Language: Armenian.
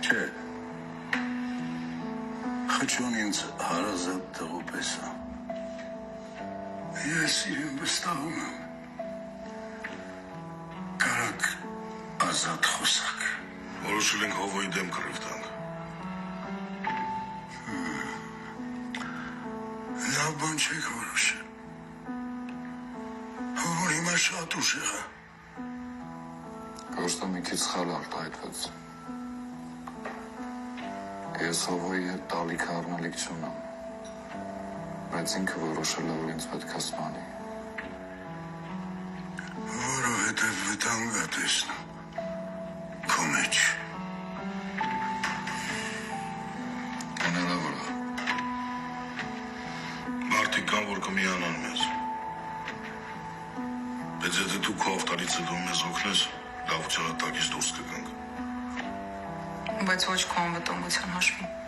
Չէ։ Խճոն ինձ հարազատ տղու պես է։ Ես իրեն վստահում եմ։ Կարակ ազատ խոսակ։ Որոշել ենք Հովոյի դեմ կռիվ տանք։ Լավ բան չեք որոշել։ Հովոն հիմա շատ ուժեղ է։ Просто մի քիչ խալալ հայտնվեց։ Ես Հովոյի հետ տալիք առնելիք չունեմ, բայց ինքը որոշել է, որ ինձ պետք է սպանի։ Որովհետև վտանգ է տեսնում քո մեջ։ Հնարավոր է։ Մարդիկ կան, որ կմիանան մեզ։ Բայց եթե դու քո ավտարից հետո մեզ օգնես, լավության տակից դուրս կգանք։ Բայց ոչ քո անվտանգության հաշվին։